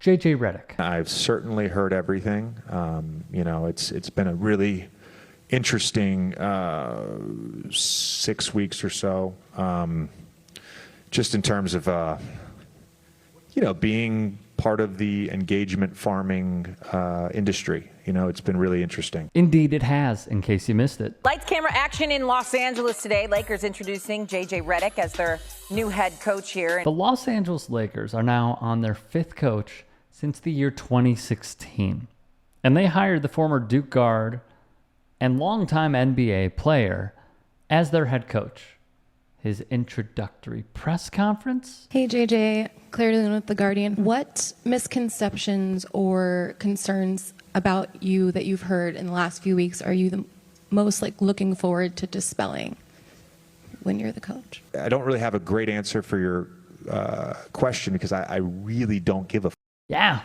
JJ Redick. I've certainly heard everything. It's been a really interesting 6 weeks or so, just in terms of being part of the engagement farming industry. It's been really interesting. Indeed it has, in case you missed it. Lights, camera, action in Los Angeles today. Lakers introducing JJ Redick as their new head coach here. The Los Angeles Lakers are now on their 5th coach since the year 2016. And they hired the former Duke guard and longtime NBA player as their head coach. His introductory press conference. Hey JJ, Claire Dillon with The Guardian. What misconceptions or concerns about you that you've heard in the last few weeks are you the most looking forward to dispelling when you're the coach? I don't really have a great answer for your question because I really don't give a Yeah,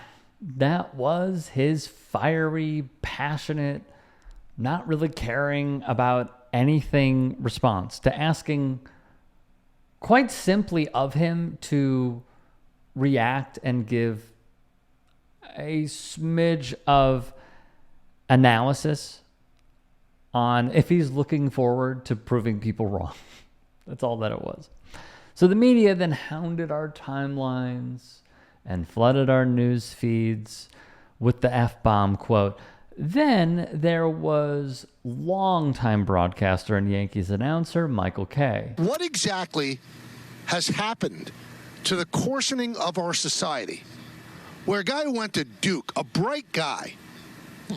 that was his fiery, passionate, not really caring about anything response to asking quite simply of him to react and give a smidge of analysis on if he's looking forward to proving people wrong. That's all that it was. So the media then hounded our timelines and flooded our news feeds with the F-bomb quote. Then there was longtime broadcaster and Yankees announcer Michael Kay. What exactly has happened to the coarsening of our society where a guy who went to Duke, a bright guy,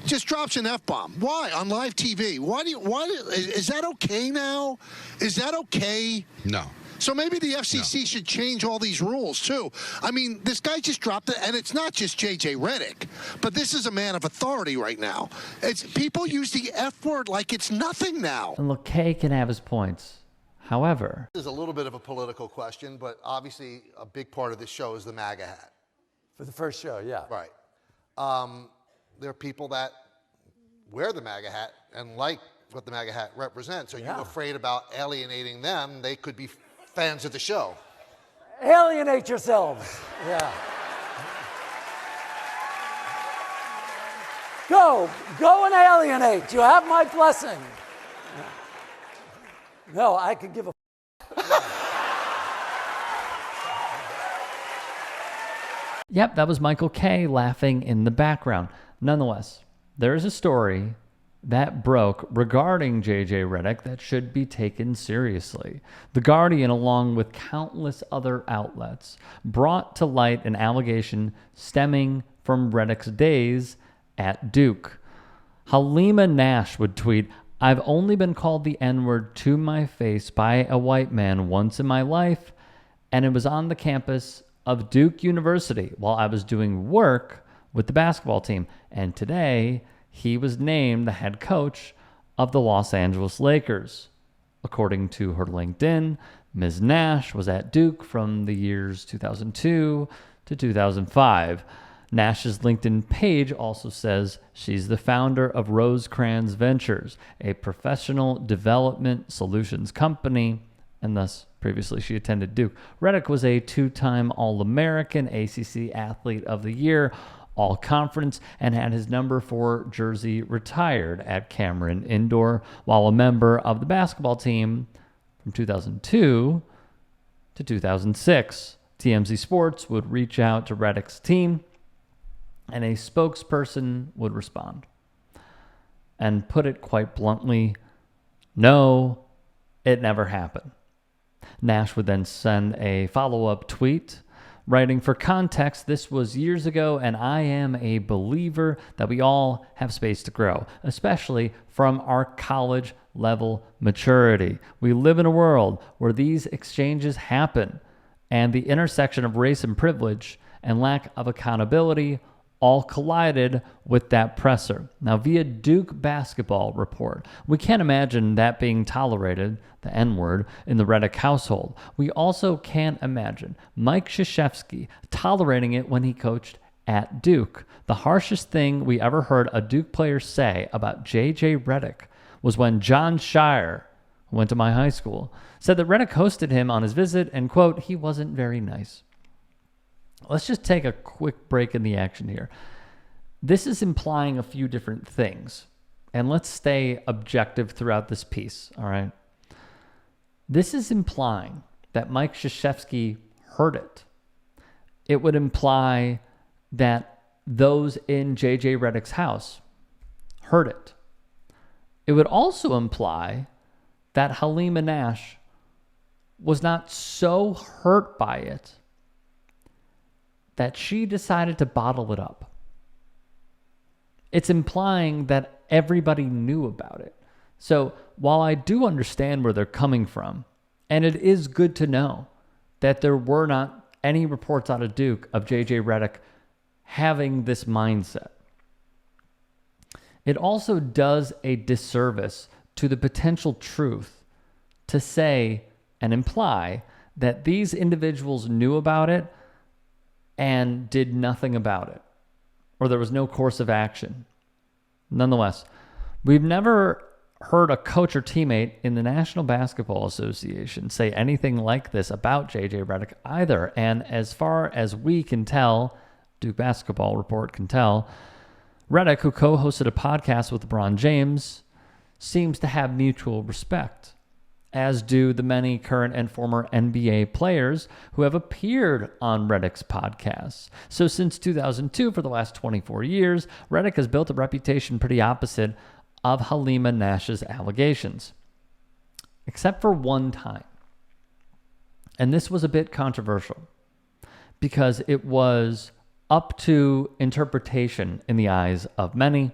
just drops an F-bomb? Why? On live TV. Why is that okay now? Is that okay? No. So maybe the FCC should change all these rules, too. I mean, this guy just dropped it, and it's not just JJ Redick, but this is a man of authority right now. People use the F word like it's nothing now. And look, Kay can have his points. However, this is a little bit of a political question, but obviously a big part of this show is the MAGA hat. For the first show, yeah. Right. There are people that wear the MAGA hat and like what the MAGA hat represents. Are you afraid about alienating them? They could be fans of the show. Alienate yourselves. Yeah. Go and alienate. You have my blessing. No, I can give a Yep, that was Michael Kay laughing in the background. Nonetheless, there is a story that broke regarding JJ Redick that should be taken seriously. The Guardian, along with countless other outlets, brought to light an allegation stemming from Redick's days at Duke. Hala Nash would tweet, "I've only been called the N-word to my face by a white man once in my life, and it was on the campus of Duke University while I was doing work with the basketball team. And today, he was named the head coach of the Los Angeles Lakers." According to her LinkedIn, Ms. Nash was at Duke from the years 2002 to 2005. Nash's LinkedIn page also says she's the founder of Rosecrans Ventures, a professional development solutions company, and thus previously she attended Duke. Redick was a 2-time All-American, ACC Athlete of the Year, All-Conference, and had his number 4 jersey retired at Cameron Indoor, while a member of the basketball team from 2002 to 2006. TMZ Sports would reach out to Redick's team, and a spokesperson would respond. And put it quite bluntly, no, it never happened. Nash would then send a follow-up tweet writing, "For context, this was years ago, and I am a believer that we all have space to grow, especially from our college-level maturity. We live in a world where these exchanges happen, and the intersection of race and privilege and lack of accountability all collided with that presser." Now, via Duke Basketball Report, we can't imagine that being tolerated, the N-word, in the Redick household. We also can't imagine Mike Krzyzewski tolerating it when he coached at Duke. The harshest thing we ever heard a Duke player say about JJ Redick was when John Shire, who went to my high school, said that Redick hosted him on his visit and, quote, "he wasn't very nice." let's just take a quick break in the action here. This is implying a few different things, and let's stay objective throughout this piece, all right? This is implying that Mike Krzyzewski heard it. It would imply that those in JJ Redick's house heard it. It would also imply that Hala Nash was not so hurt by it that she decided to bottle it up. It's implying that everybody knew about it. So while I do understand where they're coming from, and it is good to know that there were not any reports out of Duke of JJ Redick having this mindset, it also does a disservice to the potential truth to say and imply that these individuals knew about it and did nothing about it, or there was no course of action. Nonetheless, we've never heard a coach or teammate in the National Basketball Association say anything like this about JJ Redick either. And as far as we can tell, Duke Basketball Report can tell, Redick, who co-hosted a podcast with LeBron James, seems to have mutual respect, as do the many current and former NBA players who have appeared on Redick's podcasts. So since 2002, for the last 24 years, Redick has built a reputation pretty opposite of Hala Nash's allegations, except for one time. And this was a bit controversial because it was up to interpretation in the eyes of many.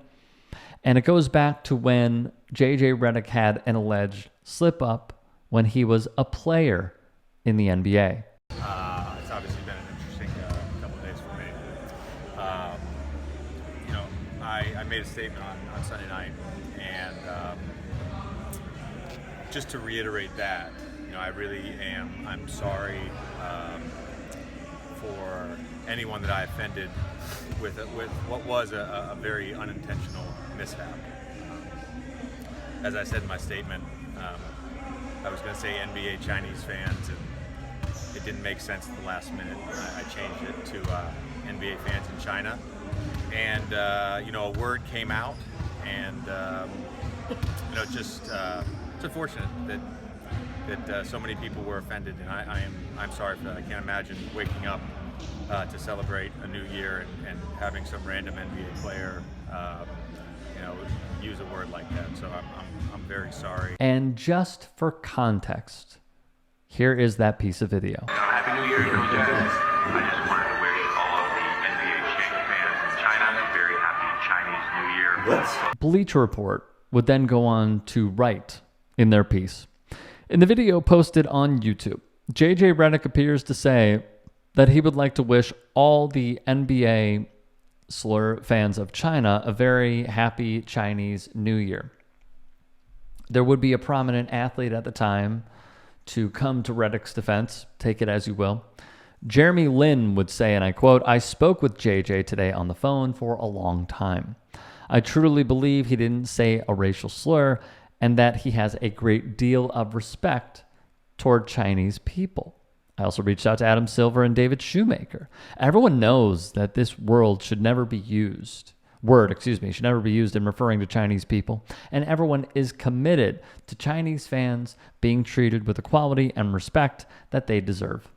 And it goes back to when JJ Redick had an alleged slip up when he was a player in the NBA. It's obviously been an interesting couple of days for me. I made a statement on Sunday night, and just to reiterate that, I really I'm sorry for anyone that I offended with what was a very unintentional mishap. As I said in my statement, I was going to say NBA Chinese fans, and it didn't make sense at the last minute. I changed it to NBA fans in China, and a word came out, and it's unfortunate that so many people were offended, and I'm sorry for that. I can't imagine waking up to celebrate a new year and having some random NBA player use a word like that. So I'm very sorry. And just for context, here is that piece of video. Happy New Year, Coach Evans. I just wanted to wish all of the NBA fans in China a very happy Chinese New Year. Bleacher Report would then go on to write in their piece. In the video posted on YouTube, JJ Redick appears to say that he would like to wish all the NBA slur fans of China a very happy Chinese New Year. There would be a prominent athlete at the time to come to Redick's defense, take it as you will. Jeremy Lin would say, and I quote, "I spoke with JJ today on the phone for a long time. I truly believe he didn't say a racial slur and that he has a great deal of respect toward Chinese people. I also reached out to Adam Silver and David Shoemaker. Everyone knows that this should never be used in referring to Chinese people, and everyone is committed to Chinese fans being treated with the quality and respect that they deserve."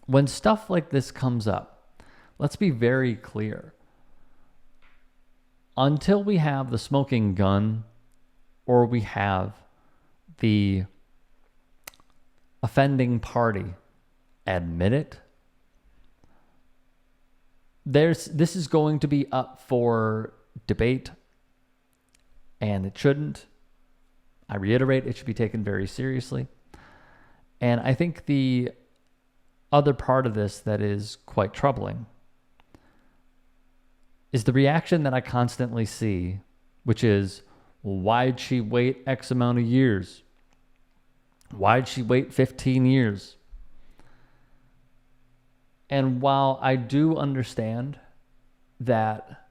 When stuff like this comes up, let's be very clear. Until we have the smoking gun or we have the offending party admit it, this is going to be up for debate, and it shouldn't. I reiterate, it should be taken very seriously. And I think the other part of this that is quite troubling is the reaction that I constantly see, which is, well, why'd she wait X amount of years? Why'd she wait 15 years? And while I do understand that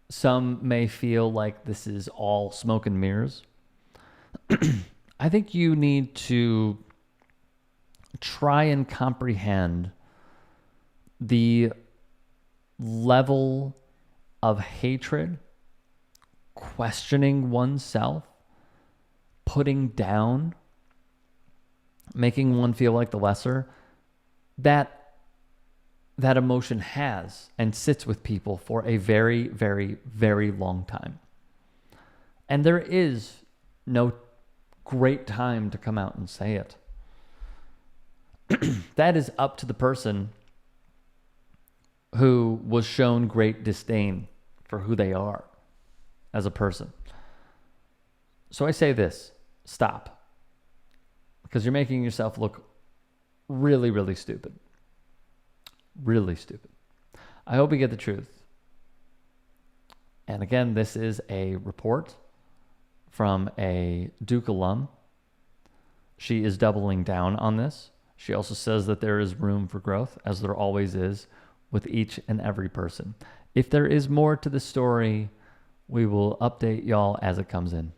some may feel like this is all smoke and mirrors, I think you need to try and comprehend the level of hatred, questioning oneself, putting down, making one feel like the lesser, that emotion has and sits with people for a very, very, very long time. And there is no great time to come out and say it. That is up to the person who was shown great disdain for who they are as a person. So I say this, stop. Because you're making yourself look really, really stupid. Really stupid. I hope you get the truth. And again, this is a report from a Duke alum. She is doubling down on this. She also says that there is room for growth, as there always is with each and every person. If there is more to the story, we will update y'all as it comes in.